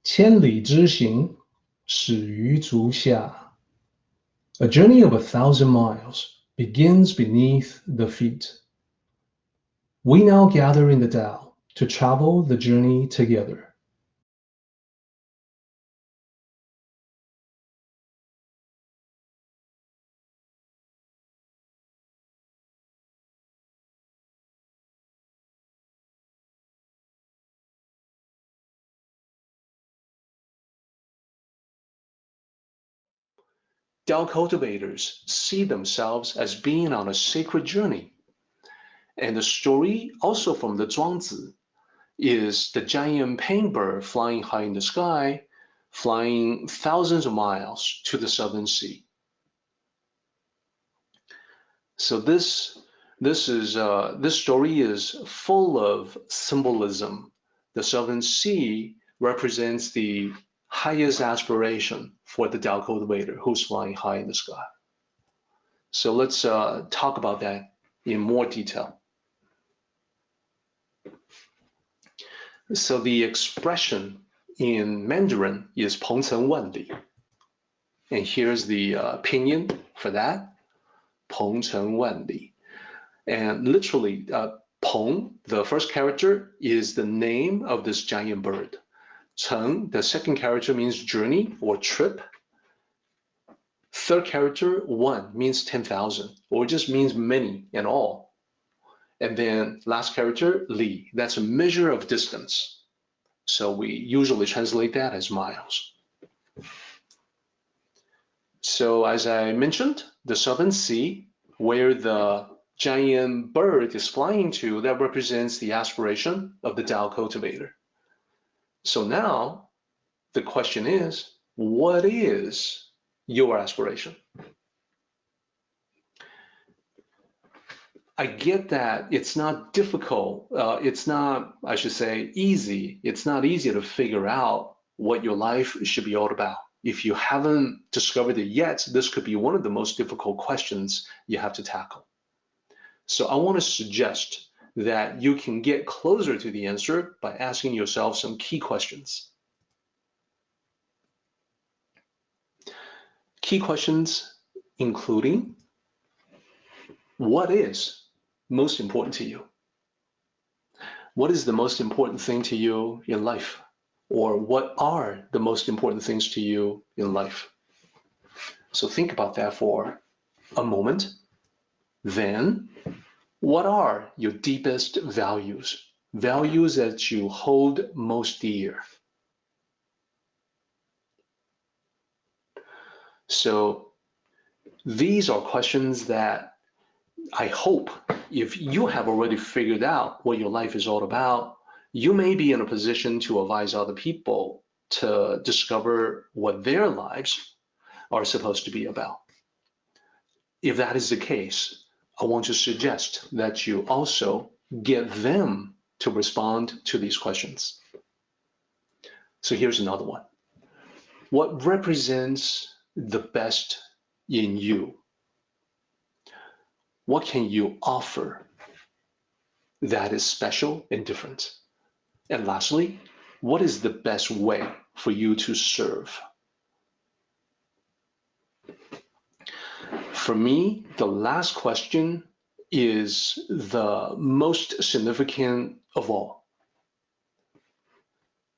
千里之行，始于足下。A journey of 1,000 miles begins beneath the feet. We now gather in the Tao to travel the journey together. Tao cultivators see themselves as being on a sacred journey. And the story, also from the Chuang Tzu, is the giant Peng Bird flying high in the sky, flying thousands of miles to the southern sea. So this story is full of symbolism. The southern sea represents the highest aspiration for the Tao cultivator who's flying high in the sky. So let's talk about that in more detail. So the expression in Mandarin is 鹏程万里. And here's the pinyin for that, 鹏程万里. And literally, Peng, the first character, is the name of this giant bird. Cheng, the second character, means journey or trip. Third character, one, means 10,000, or just means many and all. And then last character, li, that's a measure of distance. So we usually translate that as miles. So as I mentioned, the southern sea, where the giant bird is flying to, that represents the aspiration of the Tao cultivator. So now the question is, what is your aspiration? I get that it's not difficult. It's not, I should say, easy. It's not easy to figure out what your life should be all about. If you haven't discovered it yet, this could be one of the most difficult questions you have to tackle. So I want to suggest that you can get closer to the answer by asking yourself some key questions. Key questions including, what is most important to you? What is the most important thing to you in life? Or what are the most important things to you in life? So think about that for a moment. Then, what are your deepest values? Values that you hold most dear. So these are questions that I hope if you have already figured out what your life is all about, you may be in a position to advise other people to discover what their lives are supposed to be about. If that is the case, I want to suggest that you also get them to respond to these questions. So here's another one. What represents the best in you? What can you offer that is special and different? And lastly, what is the best way for you to serve? For me, the last question is the most significant of all.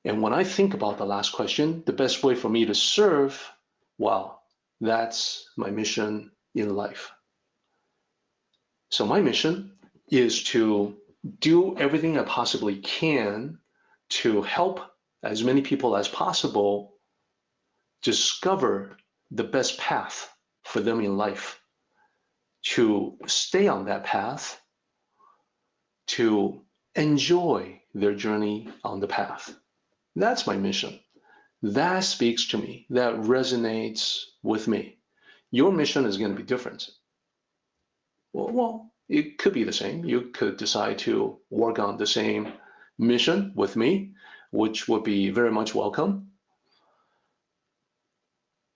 And when I think about the last question, the best way for me to serve, well, that's my mission in life. So my mission is to do everything I possibly can to help as many people as possible discover the best path for them in life, to stay on that path, to enjoy their journey on the path. That's my mission. That speaks to me. That resonates with me. Your mission is going to be different. Well, it could be the same. You could decide to work on the same mission with me, which would be very much welcome.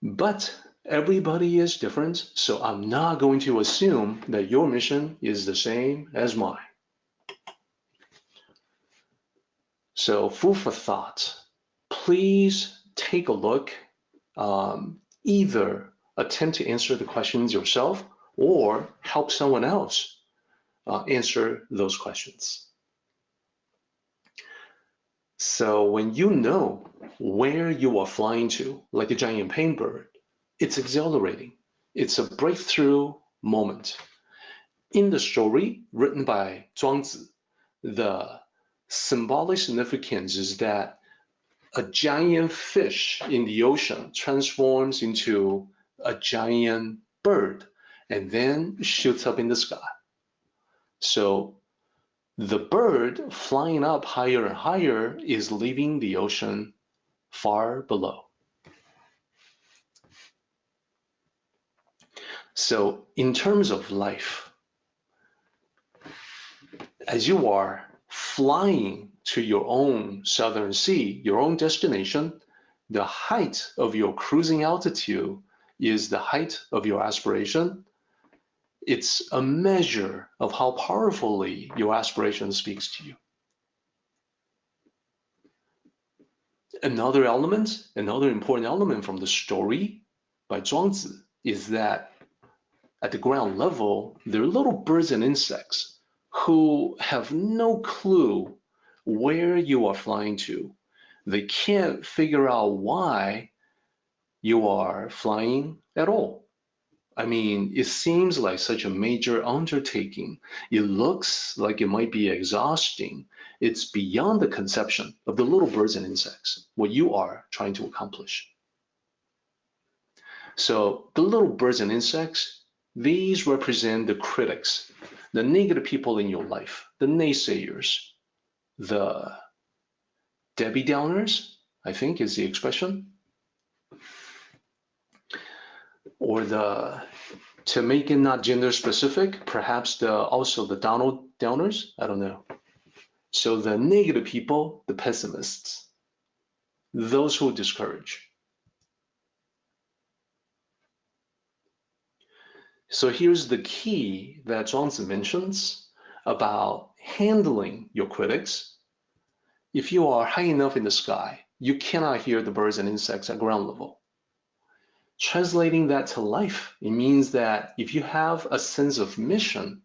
But everybody is different, so I'm not going to assume that your mission is the same as mine. So food for thought. please take a look, either attempt to answer the questions yourself or help someone else answer those questions. So when you know where you are flying to, like a giant Peng Bird, it's exhilarating. It's a breakthrough moment. In the story written by Chuang Tzu, the symbolic significance is that a giant fish in the ocean transforms into a giant bird and then shoots up in the sky. So the bird flying up higher and higher is leaving the ocean far below. So in terms of life, as you are flying to your own southern sea, your own destination, the height of your cruising altitude is the height of your aspiration. It's a measure of how powerfully your aspiration speaks to you. Another important element from the story by Chuang Tzu is that at the ground level, there are little birds and insects who have no clue where you are flying to. They can't figure out why you are flying at all. I mean, it seems like such a major undertaking. It looks like it might be exhausting. It's beyond the conception of the little birds and insects, what you are trying to accomplish. So the little birds and insects, these represent the critics, the negative people in your life, the naysayers, the Debbie Downers, I think is the expression. Or to make it not gender specific, perhaps also the Donald Downers, I don't know. So the negative people, the pessimists, those who discourage. So here's the key that Chuang Tzu mentions about handling your critics. If you are high enough in the sky, you cannot hear the birds and insects at ground level. Translating that to life, it means that if you have a sense of mission,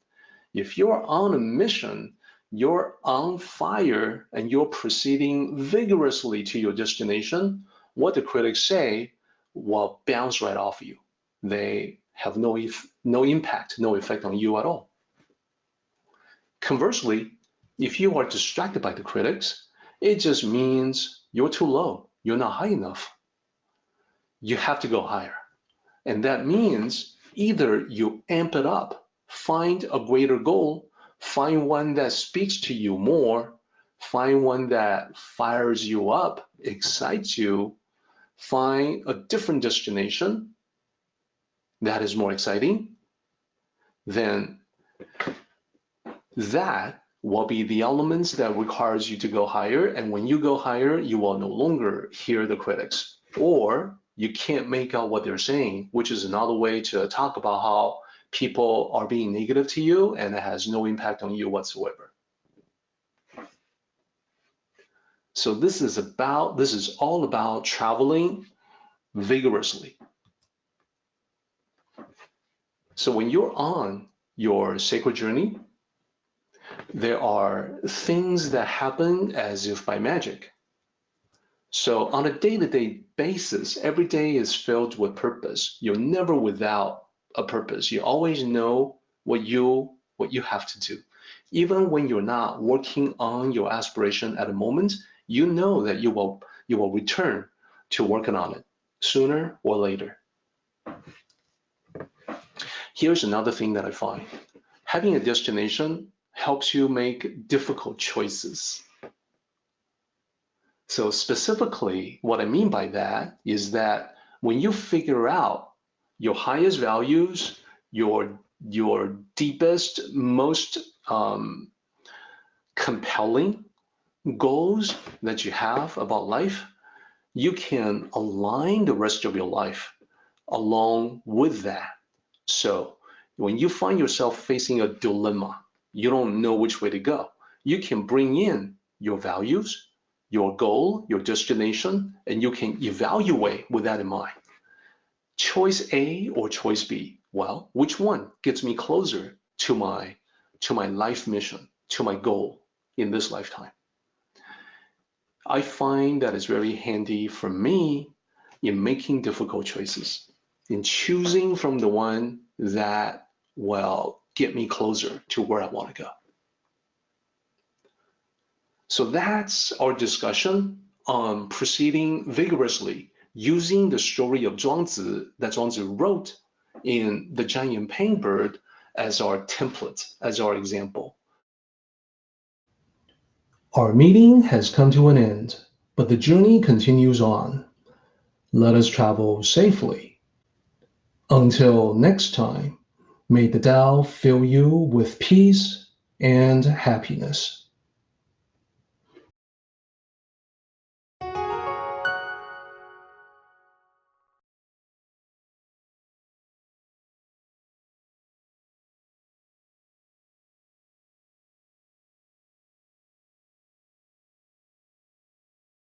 if you're on a mission, you're on fire and you're proceeding vigorously to your destination, what the critics say will bounce right off you. They have no impact, no effect on you at all. Conversely, if you are distracted by the critics, it just means you're too low, you're not high enough. You have to go higher. And that means either you amp it up, find a greater goal, find one that speaks to you more, find one that fires you up, excites you, find a different destination that is more exciting, then that will be the elements that requires you to go higher. And when you go higher, you will no longer hear the critics, or you can't make out what they're saying, which is another way to talk about how people are being negative to you and it has no impact on you whatsoever. So this is all about traveling vigorously. So when you're on your sacred journey, there are things that happen as if by magic. So on a day-to-day basis, every day is filled with purpose. You're never without a purpose. You always know what you have to do. Even when you're not working on your aspiration at a moment, you know that you will return to working on it sooner or later. Here's another thing that I find. Having a destination helps you make difficult choices. So specifically, what I mean by that is that when you figure out your highest values, your deepest, most compelling goals that you have about life, you can align the rest of your life along with that. So when you find yourself facing a dilemma, you don't know which way to go, you can bring in your values, your goal, your destination, and you can evaluate with that in mind. Choice A or choice B? Well, which one gets me closer to my life mission, to my goal in this lifetime? I find that it's very handy for me in making difficult choices, in choosing from the one that will get me closer to where I want to go. So that's our discussion on proceeding vigorously using the story of Chuang Tzu that Chuang Tzu wrote in the giant Peng Bird as our template, as our example. Our meeting has come to an end, but the journey continues on. Let us travel safely. Until next time, may the Tao fill you with peace and happiness.